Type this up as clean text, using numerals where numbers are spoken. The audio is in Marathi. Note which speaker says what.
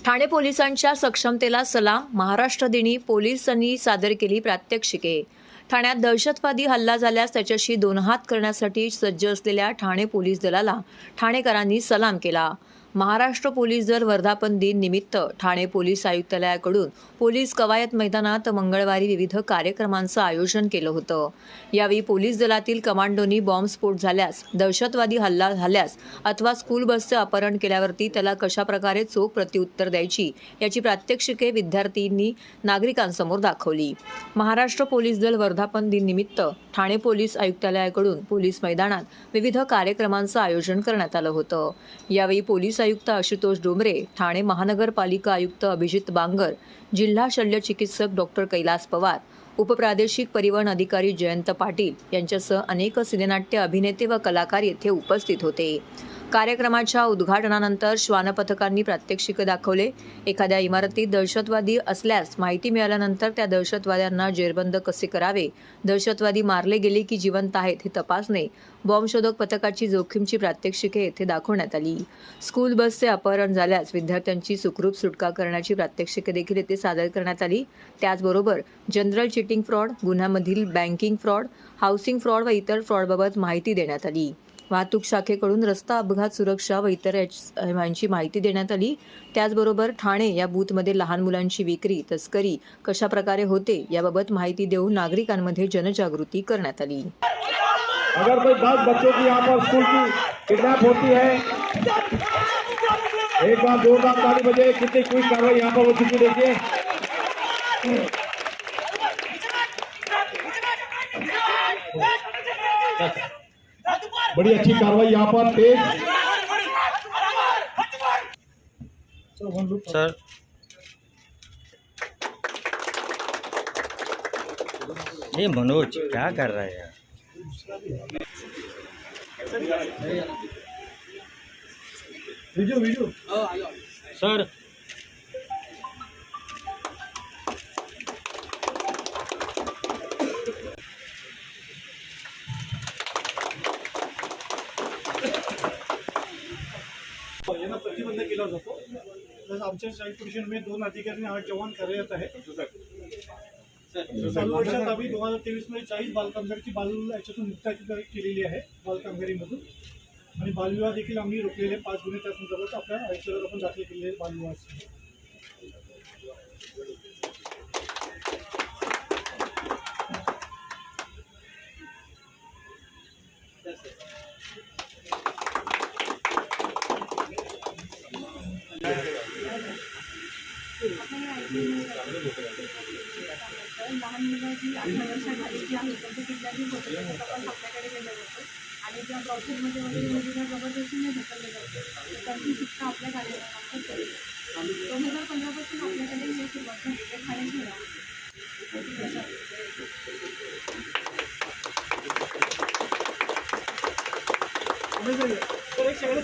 Speaker 1: ठाणे पोलिसांच्या सक्षमतेला सलाम. महाराष्ट्र दिनी पोलिसांनी सादर केली प्रात्यक्षिके. ठाण्यात दहशतवादी हल्ला झाल्यास त्याच्याशी दोन हात करण्यासाठी सज्ज असलेल्या ठाणे पोलीस दलाला ठाणेकरांनी सलाम केला. महाराष्ट्र पोलीस दल वर्धापन दिन निमित्त ठाणे पोलीस आयुक्तालयाकडून पोलीस कवायत मैदानात मंगळवारी विविध कार्यक्रमांचं आयोजन केलं होतं. यावेळी पोलीस दलातील कमांडोंनी बॉम्बस्फोट झाल्यास, दहशतवादी हल्ला झाल्यास अथवा स्कूल बसचे अपहरण केल्यावरती त्याला कशाप्रकारे चोख प्रत्युत्तर द्यायची याची प्रात्यक्षिके विद्यार्थ्यांनी नागरिकांसमोर दाखवली. महाराष्ट्र पोलीस दल वर्धापन दिन निमित्त ठाणे पोलीस आयुक्तालयाकडून पोलीस मैदानात विविध कार्यक्रमांचं आयोजन करण्यात आलं होतं. यावेळी पोलीस आयुक्त आशुतोष डोंबरे, ठाणे महानगरपालिका आयुक्त अभिजित बांगर, जिल्हा शल्यचिकित्सक डॉक्टर कैलास पवार, उपप्रादेशिक परिवहन अधिकारी जयंत पाटील यांच्यासह अनेक सिनेनाट्य अभिनेते व कलाकार येथे उपस्थित होते. कार्यक्रमाच्या उद्घाटनानंतर श्वान पथकांनी प्रात्यक्षिक दाखवले. एखाद्या इमारतीत दहशतवादी असल्यास माहिती मिळाल्यानंतर त्या दहशतवाद्यांना जेरबंद कसे करावे, दहशतवादी मारले गेले की जिवंत आहेत हे तपासणे, बॉम्बशोधक पथकाची जोखीमची प्रात्यक्षिके येथे दाखवण्यात आली. स्कूल बसचे अपहरण झाल्यास विद्यार्थ्यांची सुखरूप सुटका करण्याची प्रात्यक्षिके देखील येथे सादर करण्यात आली. त्याचबरोबर जनरल चिटिंग फ्रॉड, गुन्ह्यामधील बँकिंग फ्रॉड, हाऊसिंग फ्रॉड व इतर फ्रॉडबाबत माहिती देण्यात आली. वाहतूक शाखेकडून रस्ता अपघात सुरक्षा व इतर यांची माहिती देण्यात आली. त्याचबरोबर ठाणे या बूथमध्ये लहान मुलांची विक्री, तस्करी कशाप्रकारे होते याबाबत माहिती देऊन नागरिकांमध्ये जनजागृती करण्यात आली.
Speaker 2: अगर कोई 10 बच्चों की यहाँ पर स्कूल की किडनैप होती है, एक बार 2 बार ताली बजे, कितनी कोई कार्रवाई यहाँ पर हो चुकी देखिए. बड़ी अच्छी कार्रवाई यहाँ पर तेज.
Speaker 3: सर ये मनोज क्या कर रहा है यार?
Speaker 2: वीडियो
Speaker 3: सर
Speaker 4: यांना प्रतिबंध केला जातो. तसं आमच्या साईड पोलिशन मध्ये 2 अधिकारी आणि 8 जवान कार्यरत आहेत. चालू वर्षात आम्ही 2023 मध्ये 40 बालकामगारांची याच्यातून मुक्तता केलेली आहे बालकामगारीमधून, आणि बालविवाह देखील आम्ही रोखलेले 5 गुन्हे त्या संदर्भात आपल्या आयुक्तालयात आपण दाखल केलेले आहेत बालविवाहाचे.
Speaker 5: लहान मुलं जी 18 वर्षाखाली जी आहेत त्यांच्या किल्ल्याची होते तपास आपल्याकडे केला जातो, आणि ज्या ब्रॉशरमध्ये वगैरे मुलींना जबरदस्तीने ढकलले जाते त्यांची शिक्षा आपल्या कार्यक्रमात केली. 2015 पासून आपल्याकडे हे सुरुवात झाली आहे ठाणे शहरात.
Speaker 4: सगळं